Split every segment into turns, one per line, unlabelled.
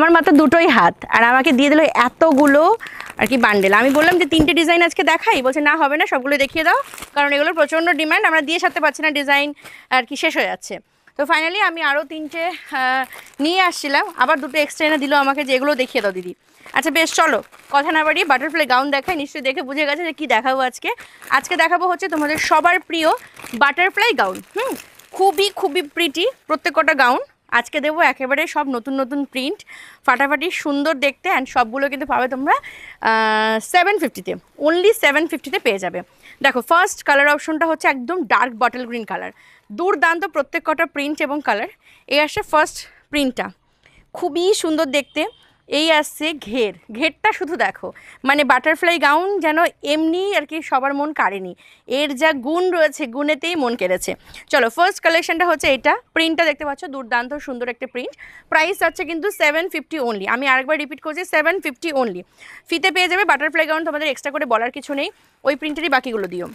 আমার মাত্র দুটোই হাত, আর আমাকে দিয়ে দিল এতগুলো আর কি বান্ডেল। আমি বললাম যে 3টে ডিজাইন আজকে দেখাই, বলছে না হবে না, সবগুলো দেখিয়ে দাও, কারণ এগুলোর প্রচণ্ড ডিমান্ড, আমরা দিয়ে সারতে পারছি না, ডিজাইন আর কি শেষ হয়ে যাচ্ছে। তো ফাইনালি আমি আরও 3টে নিয়ে আসছিলাম, আবার দুটো এক্সট্রা এনে দিল আমাকে যে এগুলো দেখিয়ে দাও দিদি। আচ্ছা বেশ, চলো কথা না বাড়িয়ে বাটারফ্লাই গাউন দেখাই। নিশ্চয়ই দেখে বুঝে গেছে যে কী দেখাবো আজকে দেখাবো হচ্ছে তোমাদের সবার প্রিয় বাটারফ্লাই গাউন। খুবই খুবই প্রিটি প্রত্যেকটা গাউন আজকে দেবো, একেবারে সব নতুন নতুন প্রিন্ট, ফাটাফাটি সুন্দর দেখতে, অ্যান্ড সবগুলো কিন্তু পাবে তোমরা 750-তে, অনলি 750-তে পেয়ে যাবে। দেখো ফার্স্ট কালার অপশনটা হচ্ছে একদম ডার্ক বটল গ্রিন কালার, দুর্দান্ত প্রত্যেকটা প্রিন্ট এবং কালার। এই আসছে ফার্স্ট প্রিন্টটা, খুবই সুন্দর দেখতে। এই আসছে ঘেরটা শুধু দেখো, মানে বাটারফ্লাই গাউন যেন এমনি আর কি সবার মন কাড়েনি, এর যা গুণ রয়েছে গুণেতেই মন কেড়েছে। চলো ফার্স্ট কালেকশনটা হচ্ছে এটা, প্রিন্টটা দেখতে পাচ্ছ দুর্দান্ত সুন্দর একটা প্রিন্ট। প্রাইস আছে কিন্তু 750 অনলি, আমি আরেকবার রিপিট করছি 750 অনলি। ফিতে পেয়ে যাবে বাটারফ্লাই গাউন, তোমাদের এক্সট্রা করে বলার কিছু নেই, ওই প্রিন্টেরই বাকিগুলো দিও।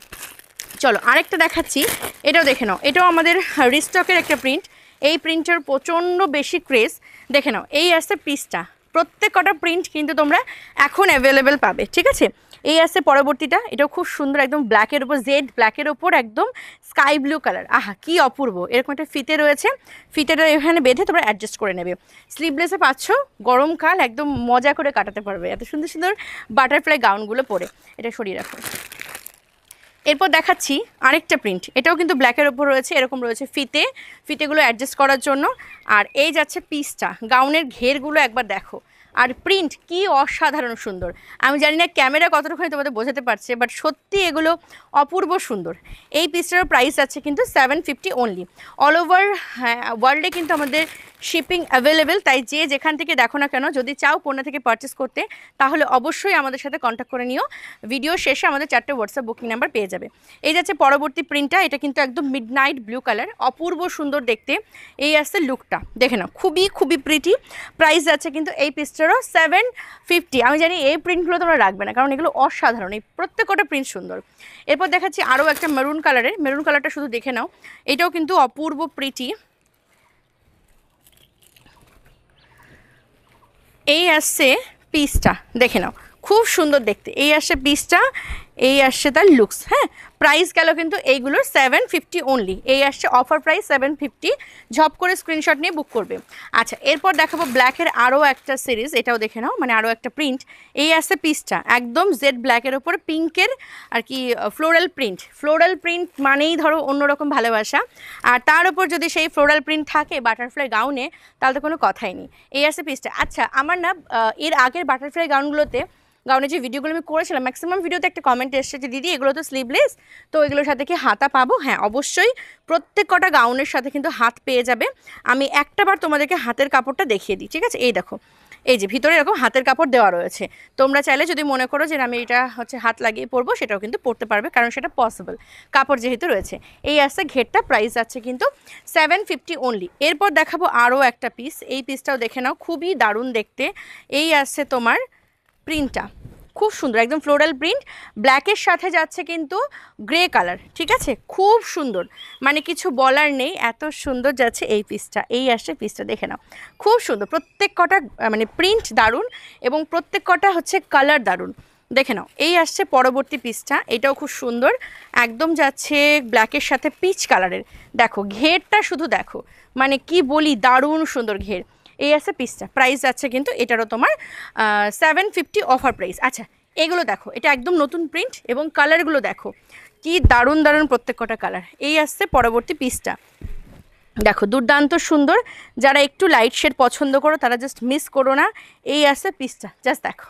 চলো আরেকটা দেখাচ্ছি, এটাও দেখে নাও, এটাও আমাদের রিস্টকের একটা প্রিন্ট। এই প্রিন্টের প্রচণ্ড বেশি ক্রেজ, দেখে নাও। এই আসছে পিসটা, প্রত্যেকটা প্রিন্ট কিন্তু তোমরা এখন অ্যাভেলেবেল পাবে, ঠিক আছে। এই আসছে পরবর্তীটা, এটাও খুব সুন্দর, একদম ব্ল্যাকের ওপর, জেড ব্ল্যাকের ওপর একদম স্কাই ব্লু কালার, আহা কি অপূর্ব। এরকম একটা ফিতে রয়েছে, ফিতেটা এখানে বেঁধে তোমরা অ্যাডজাস্ট করে নেবে। স্লিভলেসে পাচ্ছ, গরমকাল একদম মজা করে কাটাতে পারবে এত সুন্দর সুন্দর বাটারফ্লাই গাউনগুলো পরে। এটা সরিয়ে রাখো। এরপর দেখাচ্ছি আরেকটা প্রিন্ট, এটাও কিন্তু ব্ল্যাকের ওপর রয়েছে, এরকম রয়েছে ফিতেগুলো অ্যাডজাস্ট করার জন্য। আর এই যাচ্ছে পিসটা, গাউনের ঘেরগুলো একবার দেখো, আর প্রিন্ট কি অসাধারণ সুন্দর। আমি জানি না ক্যামেরা কতটুকুনি তোমাদের বোঝাতে পারছে, বাট সত্যি এগুলো অপূর্ব সুন্দর। এই পিসটার প্রাইস আছে কিন্তু 750 অনলি। অল ওভার ওয়ার্ল্ডে কিন্তু আমাদের শিপিং অ্যাভেলেবেল, তাই যে যেখান থেকে দেখো না কেন, যদি চাও পণ্য থেকে পারচেস করতে, তাহলে অবশ্যই আমাদের সাথে কন্ট্যাক্ট করে নিও। ভিডিও শেষে আমাদের 4টে হোয়াটসঅ্যাপ বুকিং নাম্বার পেয়ে যাবে। এই যাচ্ছে পরবর্তী প্রিন্টটা, এটা কিন্তু একদম মিডনাইট ব্লু কালার, অপূর্ব সুন্দর দেখতে। এই আসছে লুকটা, দেখে নাও, খুবই খুবই প্রিটি। প্রাইস আছে কিন্তু এই পিসটারও 750। আমি জানি এই প্রিন্টগুলো তোমরা রাখবে না, কারণ এগুলো অসাধারণ, এই প্রত্যেকটা প্রিন্ট সুন্দর। এরপর দেখাচ্ছি আরও একটা মেরুন কালারের, মেরুন কালারটা শুধু দেখে নাও, এটাও কিন্তু অপূর্ব প্রিটি। এই আসছে পিসটা, দেখে নাও, খুব সুন্দর দেখতে। এই আসছে পিসটা, এই আসছে তার লুকস। হ্যাঁ, প্রাইস গেল কিন্তু এইগুলোর 750 অনলি। এই আসছে অফার প্রাইস 750, ঝপ করে স্ক্রিনশট নিয়ে বুক করবে। আচ্ছা এরপর দেখাবো ব্ল্যাকের আরও একটা সিরিজ, এটাও দেখে নাও, মানে আরও একটা প্রিন্ট। এই আসছে পিসটা, একদম জেড ব্ল্যাকের ওপরে পিঙ্কের আর কি ফ্লোরাল প্রিন্ট মানেই ধরো অন্যরকম ভালোবাসা, আর তার উপর যদি সেই ফ্লোরাল প্রিন্ট থাকে বাটারফ্লাই গাউনে, তাহলে তো কোনো কথাই নেই। এই আসছে পিসটা। আচ্ছা আমার না এর আগের বাটারফ্লাই গাউনের যে ভিডিওগুলো আমি করেছিলাম, ম্যাক্সিমাম ভিডিওতে একটা কমেন্ট এসেছে যে দিদি এগুলো তো স্লিভলেস, তো এগুলোর সাথে কি হাতা পাবো? হ্যাঁ অবশ্যই, প্রত্যেকটা গাউনের সাথে কিন্তু হাত পেয়ে যাবে। আমি একটাবার তোমাদেরকে হাতের কাপড়টা দেখিয়ে দিই, ঠিক আছে। এই দেখো, এই যে ভিতরে এরকম হাতের কাপড় দেওয়া রয়েছে, তোমরা চাইলে যদি মনে করো যে আমি এটা হচ্ছে হাত লাগিয়ে পরবো, সেটাও কিন্তু পরতে পারবে, কারণ সেটা পসিবল, কাপড় যেহেতু রয়েছে। এই আসছে ঘেরটা, প্রাইস আছে কিন্তু 750 অনলি। এরপর দেখাবো আরও একটা পিস, এই পিসটাও দেখে নাও, খুবই দারুণ দেখতে। এই আসছে তোমার প্রিন্টটা, খুব সুন্দর, একদম ফ্লোরাল প্রিন্ট, ব্ল্যাকের সাথে যাচ্ছে কিন্তু গ্রে কালার, ঠিক আছে, খুব সুন্দর, মানে কিছু বলার নেই, এত সুন্দর যাচ্ছে এই পিসটা। এই আসছে পিসটা, দেখে নাও, খুব সুন্দর, প্রত্যেকটা মানে প্রিন্ট দারুণ, এবং প্রত্যেকটা হচ্ছে কালার দারুণ, দেখে নাও। এই আসছে পরবর্তী পিসটা, এটাও খুব সুন্দর, একদম যাচ্ছে ব্ল্যাকের সাথে পিচ কালারের। দেখো ঘেরটা শুধু দেখো, মানে কি বলি, দারুণ সুন্দর ঘের। এই আছে পিসটা, প্রাইস আছে কিন্তু এটারও তোমার 750 অফার প্রাইস। আচ্ছা এগুলো দেখো, এটা একদম নতুন প্রিন্ট, এবং কালারগুলো দেখো কি দারুণ দারুণ প্রত্যেকটা কালার। এই আসছে পরবর্তী পিসটা, দেখো দুর্দান্ত সুন্দর, যারা একটু লাইট শেড পছন্দ করো তারা জাস্ট মিস করো না। এই আসছে পিসটা, জাস্ট দেখো,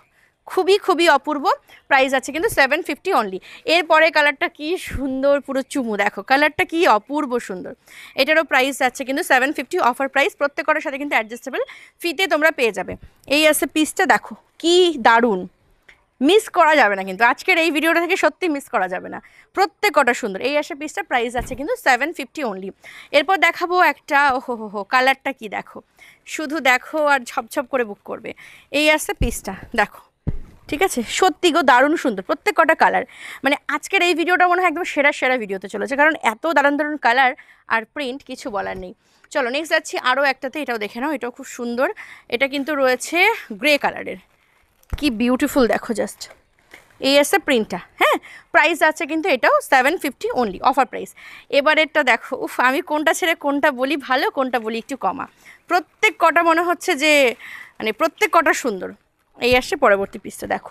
খুবই খুবই অপূর্ব। প্রাইস আছে কিন্তু 750 অনলি। এরপরে কালারটা কি সুন্দর, পুরো চুমু, দেখো কালারটা কি অপূর্ব সুন্দর। এটারও প্রাইস আছে কিন্তু 750 অফার প্রাইস, প্রত্যেকটার সাথে কিন্তু অ্যাডজাস্টেবল ফিতে তোমরা পেয়ে যাবে। এই আছে পিসটা, দেখো কি দারুণ, মিস করা যাবে না কিন্তু, আজকের এই ভিডিওটা থেকে সত্যি মিস করা যাবে না, প্রত্যেকটা সুন্দর। এই আসে পিসটা, প্রাইস আছে কিন্তু 750 অনলি। এরপর দেখাবো একটা, ওহো কালারটা কি দেখো, শুধু দেখো আর ঝপঝপ করে বুক করবে। এই আসছে পিসটা, দেখো ঠিক আছে, সত্যি গো দারুণ সুন্দর প্রত্যেক কটা কালার। মানে আজকের এই ভিডিওটা মনে হয় একদম সেরা সেরা ভিডিওতে চলেছে, কারণ এত দারুণ দারুণ কালার আর প্রিন্ট কিছু বলার নেই। চলো নেক্সট যাচ্ছি আরও একটাতে, এটাও দেখে নাও, এটাও খুব সুন্দর। এটা কিন্তু রয়েছে গ্রে কালারের, কি বিউটিফুল দেখো জাস্ট। এই আছে প্রিন্টটা, হ্যাঁ প্রাইস আছে কিন্তু এটাও 750 অনলি, অফার প্রাইস। এবারেরটা দেখো, উফ আমি কোনটা ছেড়ে কোনটা বলি ভালো, কোনটা বলি একটু কমা। প্রত্যেক কটা মনে হচ্ছে যে মানে প্রত্যেক কটা সুন্দর। এই আসছে পরবর্তী পিসটা, দেখো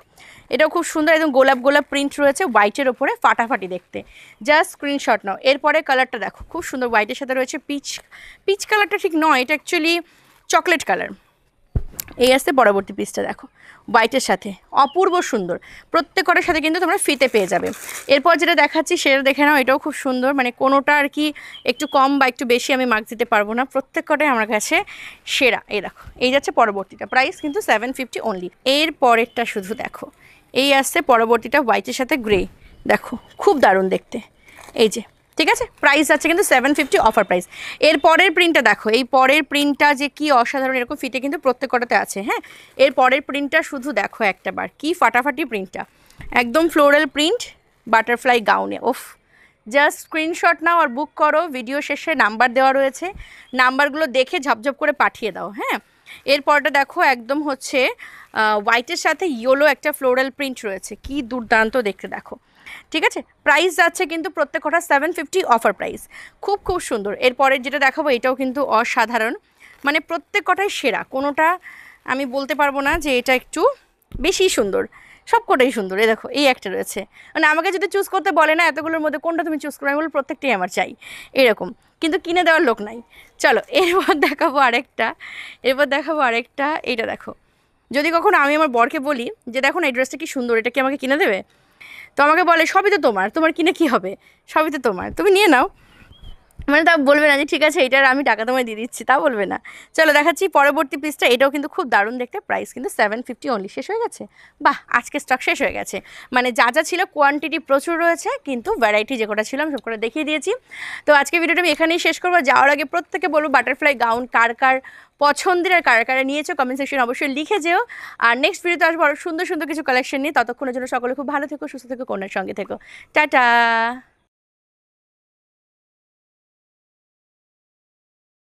এটাও খুব সুন্দর, একদম গোলাপ গোলাপ প্রিন্ট রয়েছে হোয়াইটের ওপরে, ফাটাফাটি দেখতে, জাস্ট স্ক্রিনশট নাও। এরপরে কালারটা দেখো খুব সুন্দর, হোয়াইটের সাথে রয়েছে পিচ, পিচ কালারটা ঠিক নয়, এটা অ্যাকচুয়ালি চকলেট কালার। এই আসতে পরবর্তী পিসটা দেখো হোয়াইটের সাথে, অপূর্ব সুন্দর, প্রত্যেকটার সাথে কিন্তু তোমরা ফিতে পেয়ে যাবে। এরপর যেটা দেখাচ্ছি সেটা দেখে নাও, এটাও খুব সুন্দর, মানে কোনোটা আর কি একটু কম বা একটু বেশি আমি মার্ক দিতে পারবো না, প্রত্যেকটাই আমার কাছে সেরা। এই দেখো এই যাচ্ছে পরবর্তীটা, প্রাইস কিন্তু 750 অনলি। এর পরেরটা শুধু দেখো, এই আসছে পরবর্তীটা হোয়াইটের সাথে গ্রে, দেখো খুব দারুণ দেখতে, এই যে ঠিক আছে, প্রাইস আছে কিন্তু 750 অফার প্রাইস। এর পরের প্রিন্টটা দেখো, এই পরের প্রিন্টটা যে কি অসাধারণ, এরকম ফিটে কিন্তু প্রত্যেকটাতে আছে। হ্যাঁ এর পরের প্রিন্টটা শুধু দেখো একটাবার, কি ফাটাফাটি প্রিন্টটা, একদম ফ্লোরাল প্রিন্ট বাটারফ্লাই গাউনে। ওফ জাস্ট স্ক্রিনশট নাও আর বুক করো, ভিডিও শেষে নাম্বার দেওয়া রয়েছে, নাম্বারগুলো দেখে ঝপঝপ করে পাঠিয়ে দাও। হ্যাঁ এরপরটা দেখো একদম হচ্ছে হোয়াইটের সাথে ইয়েলো একটা ফ্লোরাল প্রিন্ট রয়েছে, কি দুর্দান্ত দেখতে দেখো। ঠিক আছে, প্রাইস যাচ্ছে কিন্তু প্রত্যেকটা 750 অফার প্রাইস, খুব খুব সুন্দর। এরপরের যেটা দেখাবো এটাও কিন্তু অসাধারণ, মানে প্রত্যেক কটাই সেরা, কোনোটা আমি বলতে পারবো না যে এটা একটু বেশি সুন্দর, সব কটাই সুন্দর। এই দেখো এই একটা রয়েছে, মানে আমাকে যদি চুজ করতে বলে না এতগুলোর মধ্যে কোনটা তুমি চুজ করো, আমি বলবো প্রত্যেকটাই আমার চাই এরকম, কিন্তু কিনে দেওয়ার লোক নাই। চলো এরপর দেখাবো আরেকটা, এইটা দেখো, যদি কখনো আমি আমার বরকে বলি যে দেখো না এই ড্রেসটা কি সুন্দর, এটা কি আমাকে কিনে দেবে, তো আমাকে বলে সবই তো তোমার, তোমার কিনে কি হবে, সবই তো তোমার, তুমি নিয়ে নাও, মানে তা বলবে না যে ঠিক আছে এটার আমি টাকা তোমায় দিয়ে দিচ্ছি, তা বলবে না। চলো দেখাচ্ছি পরবর্তী পিসটা, এটাও কিন্তু খুব দারুণ দেখতে, প্রাইস কিন্তু 750 অনলি। শেষ হয়ে গেছে, বাহ আজকে স্টক শেষ হয়ে গেছে, মানে যা যা ছিল কোয়ান্টিটি প্রচুর রয়েছে, কিন্তু ভ্যারাইটি যে কটা ছিল আমি সব করে দেখিয়ে দিয়েছি। তো আজকে ভিডিওটা আমি এখানেই শেষ করবো, যাওয়ার আগে প্রত্যেকে বলবো বাটারফ্লাই গাউন কার কার পছন্দের আর কারা কারা নিয়েছো কমেন্ট সেকশন অবশ্যই লিখে যেও। আর নেক্সট ভিডিওতে আসবো আরও সুন্দর সুন্দর কিছু কালেকশন নিয়ে, ততক্ষণের জন্য সকলে খুব ভালো থেকো, সুস্থ থেকো, কন্যার সঙ্গে থেকো, টাটা।